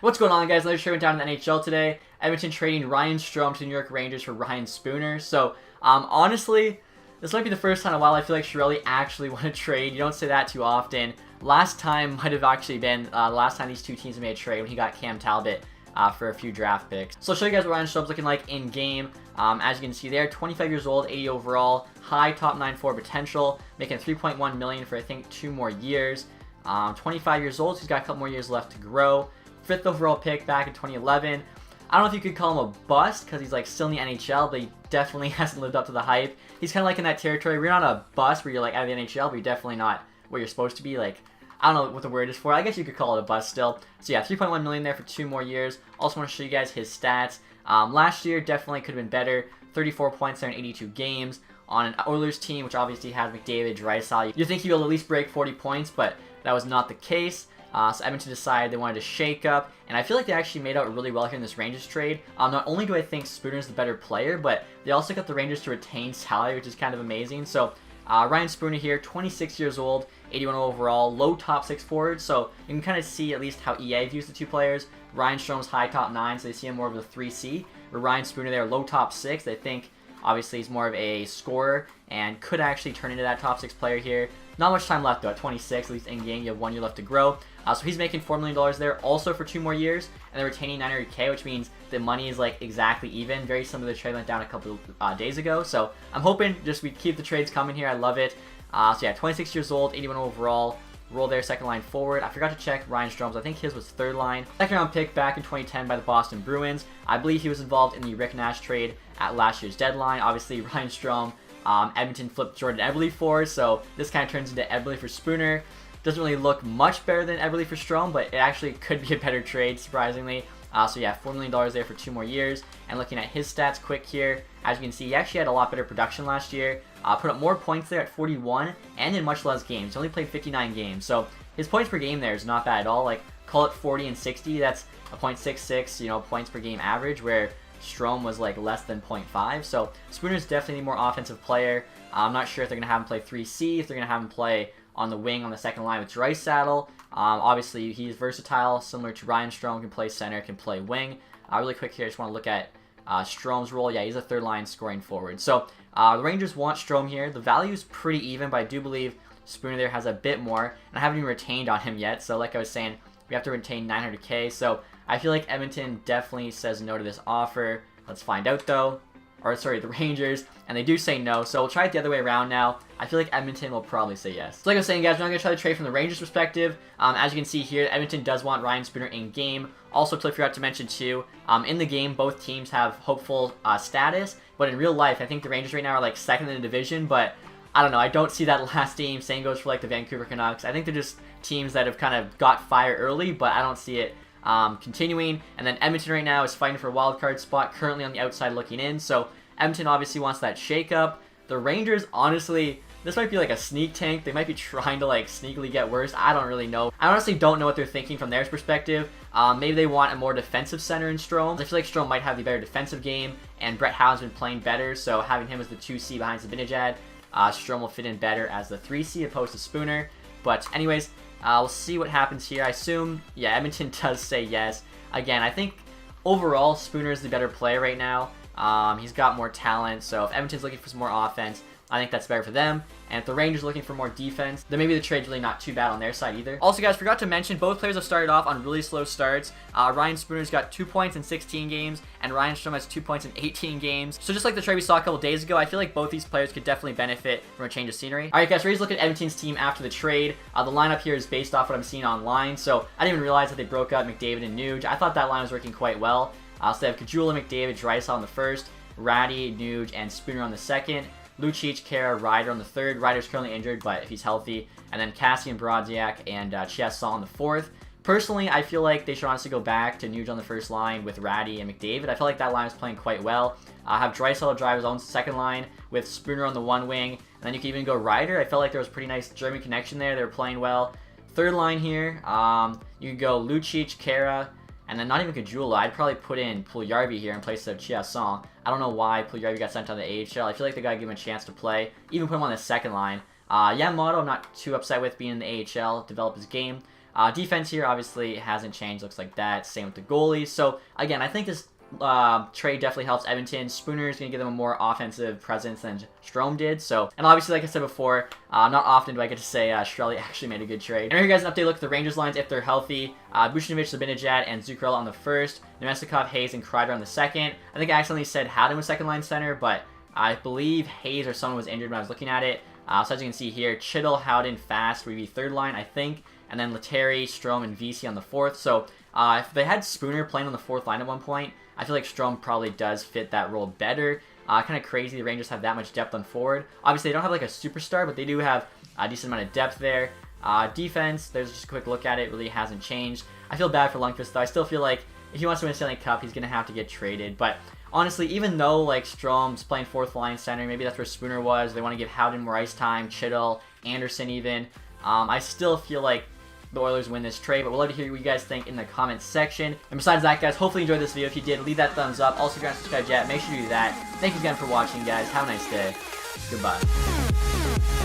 What's going on, guys? Another trade went down in the NHL today. Edmonton trading Ryan Strome to the New York Rangers for Ryan Spooner. So, honestly, this might be the first time in a while I feel like Shirelli actually won a trade. You don't say that too often. Last time might have actually been the last time these two teams made a trade when he got Cam Talbot for a few draft picks. So I'll show you guys what Ryan Strome's looking like in game. As you can see there, 25 years old, 80 overall, high top 9 4 potential, making $3.1 million for I think 2 more years. 25 years old, so he's got a couple more years left to grow. 5th overall pick back in 2011. I don't know if you could call him a bust because he's like still in the NHL, but he definitely hasn't lived up to the hype. He's kind of like in that territory where you're not a bust where you're like out of the NHL, but you're definitely not where you're supposed to be. Like, I don't know what the word is for. I guess you could call it a bust still. So yeah, 3.1 million there for 2 more years. Also want to show you guys his stats. Last year definitely could have been better. 34 points there in 82 games on an Oilers team, which obviously has McDavid, Draisaitl. You'd think he will at least break 40 points, but that was not the case. So Edmonton decided they wanted to shake up, and I feel like they actually made out really well here in this Rangers trade. Not only do I think Spooner's the better player, but they also got the Rangers to retain salary, which is kind of amazing. So Ryan Spooner here, 26 years old, 81 overall, low top 6 forward, so you can kind of see at least how EA views the two players. Ryan Strome's high top 9, so they see him more of a 3C, where Ryan Spooner there, low top 6, they think obviously he's more of a scorer and could actually turn into that top 6 player here. Not much time left though, at 26, at least in game, you have 1 year left to grow. So he's making $4 million there, also for 2 more years, and they're retaining $900K, which means the money is like exactly even. Very similar to the trade went down a couple days ago. So I'm hoping just we keep the trades coming here. I love it. So yeah, 26 years old, 81 overall. Roll there, second line forward. I forgot to check Ryan Strome's. I think his was 3rd line. Second round pick back in 2010 by the Boston Bruins. I believe he was involved in the Rick Nash trade at last year's deadline. Obviously, Ryan Strome, Edmonton flipped Jordan Eberle for, so this kind of turns into Eberle for Spooner. Doesn't really look much better than Eberle for Strome, but it actually could be a better trade, surprisingly. So yeah, $4 million there for 2 more years. And looking at his stats quick here, as you can see, he actually had a lot better production last year. Put up more points there at 41, and in much less games. He only played 59 games, so his points per game there is not bad at all. Like, call it 40 and 60, that's a .66, you know, points per game average, where Strome was like less than 0.5. So Spooner's definitely a more offensive player. I'm not sure if they're going to have him play 3C, if they're going to have him play on the wing on the second line with Draisaitl. Obviously, he's versatile, similar to Ryan Strome, can play center, can play wing. Really quick here, I just want to look at Strome's role. Yeah, he's a 3rd line scoring forward. So the Rangers want Strome here. The value is pretty even, but I do believe Spooner there has a bit more. And I haven't even retained on him yet, so like I was saying, we have to retain $900K. So I feel like Edmonton definitely says no to this offer. Let's find out though. Or sorry, the Rangers, and they do say no, so we'll try it the other way around now. I feel like Edmonton will probably say yes. So like I was saying, guys, we're not going to try to trade from the Rangers' perspective. As you can see here, Edmonton does want Ryan Spooner in game. Also, totally forgot to mention too, in the game, both teams have hopeful status, but in real life, I think the Rangers right now are like 2nd in the division, but I don't know, I don't see that last team. Same goes for like the Vancouver Canucks. I think they're just teams that have kind of got fire early, but I don't see it continuing. And then Edmonton right now is fighting for a wild card spot, currently on the outside looking in. So Edmonton obviously wants that shakeup. The Rangers, honestly, this might be like a sneak tank. They might be trying to like sneakily get worse. I don't really know. I honestly don't know what they're thinking from their perspective. Maybe they want a more defensive center in Strome. I feel like Strome might have the better defensive game, and Brett Howe's been playing better, so having him as the 2C behind Zibanejad, Strome will fit in better as the 3C opposed to Spooner. But anyways, we'll see what happens here. I assume, yeah, Edmonton does say yes. Again, I think overall Spooner is the better player right now. He's got more talent, so if Edmonton's looking for some more offense, I think that's better for them. And if the Rangers are looking for more defense, then maybe the trade's really not too bad on their side either. Also, guys, forgot to mention, both players have started off on really slow starts. Ryan Spooner's got 2 points in 16 games, and Ryan Strome has 2 points in 18 games. So just like the trade we saw a couple days ago, I feel like both these players could definitely benefit from a change of scenery. Alright, guys, ready to look at Edmonton's team after the trade. The lineup here is based off what I'm seeing online, so I didn't even realize that they broke up McDavid and Nuge. I thought that line was working quite well. So they have Kajula, McDavid, Draisaitl on the first, Ratty, Nuge, and Spooner on the second. Lucic, Kara, Ryder on the third. Ryder's currently injured, but if he's healthy. And then Cassian, Brodziak, and Chiasson on the fourth. Personally, I feel like they should honestly go back to Nuge on the first line with Ratty and McDavid. I feel like that line is playing quite well. Have Draisaitl drive his own second line with Spooner on the one wing. And then you can even go Ryder. I felt like there was a pretty nice German connection there. They were playing well. Third line here, you can go Lucic, Kara, and then not even Kajula. I'd probably put in Puljujarvi here in place of Chiasson. I don't know why Puljujarvi got sent on the AHL. I feel like they got to give him a chance to play. Even put him on the second line. Yamamoto, I'm not too upset with being in the AHL, develop his game. Defense here obviously hasn't changed. Looks like that. Same with the goalies. So again, I think this trade definitely helps Edmonton. Spooner is going to give them a more offensive presence than Strome did. So, and obviously, like I said before, not often do I get to say Chiarelli actually made a good trade. And here you guys an update look at the Rangers lines if they're healthy. Buchnevich, Zibanejad, and Zuccarello on the first. Nemestikov, Hayes, and Kreider on the second. I think I accidentally said Howden was second line center, but I believe Hayes or someone was injured when I was looking at it. So as you can see here, Chittle, Howden, Fast would be third line, I think. And then Lettieri, Strome, and VC on the fourth. So if they had Spooner playing on the fourth line at one point, I feel like Strome probably does fit that role better. Kind of crazy the Rangers have that much depth on forward. Obviously, they don't have like a superstar, but they do have a decent amount of depth there. Defense, there's just a quick look at it, really hasn't changed. I feel bad for Lundqvist, though. I still feel like if he wants to win a Stanley Cup, he's going to have to get traded. But honestly, even though like Strome's playing fourth line center, maybe that's where Spooner was. They want to give Howden more ice time, Chittle, Anderson even. I still feel like the Oilers win this trade, but we'd love to hear what you guys think in the comments section. And besides that, guys, hopefully you enjoyed this video. If you did, leave that thumbs up. Also, if you're not subscribed yet, make sure you do that. Thank you again for watching, guys. Have a nice day. Goodbye.